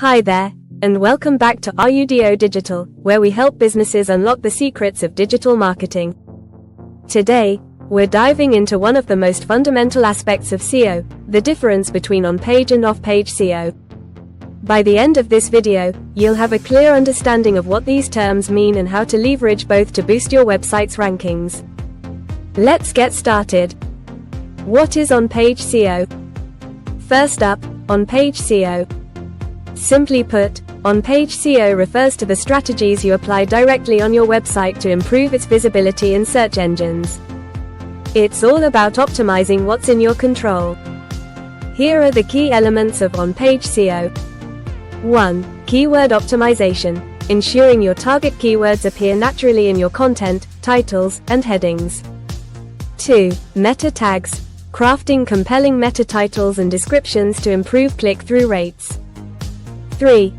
Hi there, and welcome back to RUDO Digital, where we help businesses unlock the secrets of digital marketing. Today, we're diving into one of the most fundamental aspects of SEO, the difference between on-page and off-page SEO. By the end of this video, you'll have a clear understanding of what these terms mean and how to leverage both to boost your website's rankings. Let's get started. What is on-page SEO? First up, on-page SEO. Simply put, on-page SEO refers to the strategies you apply directly on your website to improve its visibility in search engines. It's all about optimizing what's in your control. Here are the key elements of on-page SEO. 1. Keyword optimization, ensuring your target keywords appear naturally in your content, titles, and headings. 2. Meta tags, crafting compelling meta titles and descriptions to improve click-through rates. 3.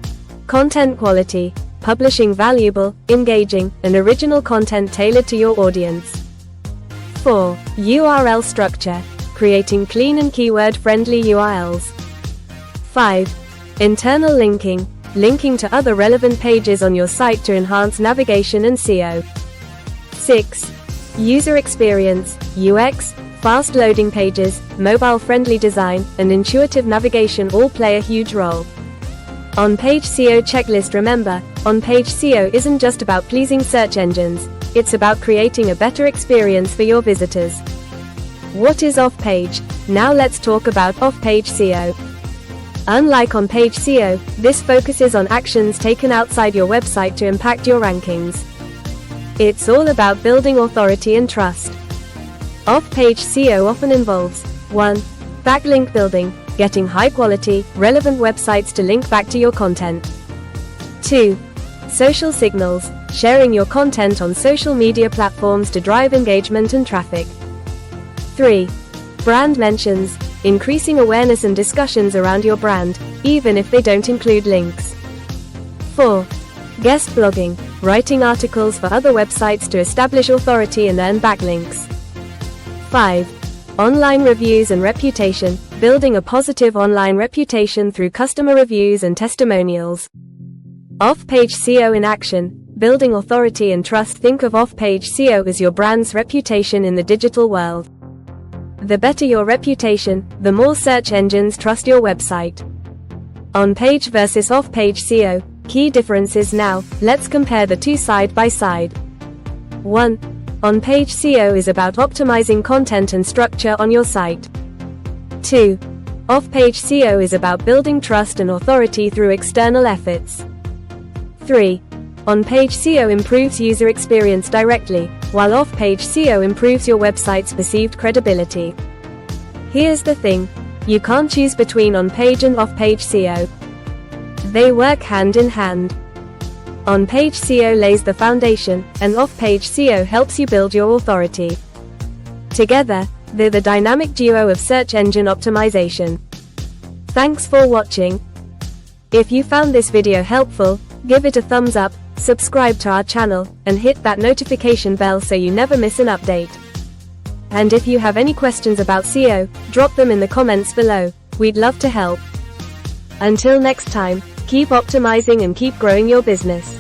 Content quality, publishing valuable, engaging, and original content tailored to your audience. 4. URL structure, creating clean and keyword-friendly URLs. 5. Internal linking, linking to other relevant pages on your site to enhance navigation and SEO. 6. User experience, UX, fast loading pages, mobile-friendly design, and intuitive navigation all play a huge role. On-page SEO checklist. Remember, on-page SEO isn't just about pleasing search engines, it's about creating a better experience for your visitors. What is off-page? Now let's talk about off-page SEO. Unlike on-page SEO, this focuses on actions taken outside your website to impact your rankings. It's all about building authority and trust. Off-page SEO often involves 1. Backlink building, getting high-quality, relevant websites to link back to your content. 2. Social signals, sharing your content on social media platforms to drive engagement and traffic. 3. Brand mentions, increasing awareness and discussions around your brand, even if they don't include links. 4. Guest blogging, writing articles for other websites to establish authority and earn backlinks. 5. Online reviews and reputation, building a positive online reputation through customer reviews and testimonials. Off-page SEO in action, building authority and trust. Think of off-page SEO as your brand's reputation in the digital world. The better your reputation, the more search engines trust your website. On-page versus off-page SEO, key differences. Now, let's compare the two side by side. 1. On-page SEO is about optimizing content and structure on your site. 2. Off-page SEO is about building trust and authority through external efforts. 3. On-page SEO improves user experience directly, while off-page SEO improves your website's perceived credibility. Here's the thing, you can't choose between on-page and off-page SEO. They work hand in hand. On-page SEO lays the foundation, and off-page SEO helps you build your authority. Together, they're the dynamic duo of search engine optimization. Thanks for watching. If you found this video helpful, give it a thumbs up, subscribe to our channel, and hit that notification bell so you never miss an update. And if you have any questions about SEO, drop them in the comments below. We'd love to help. Until next time, keep optimizing and keep growing your business.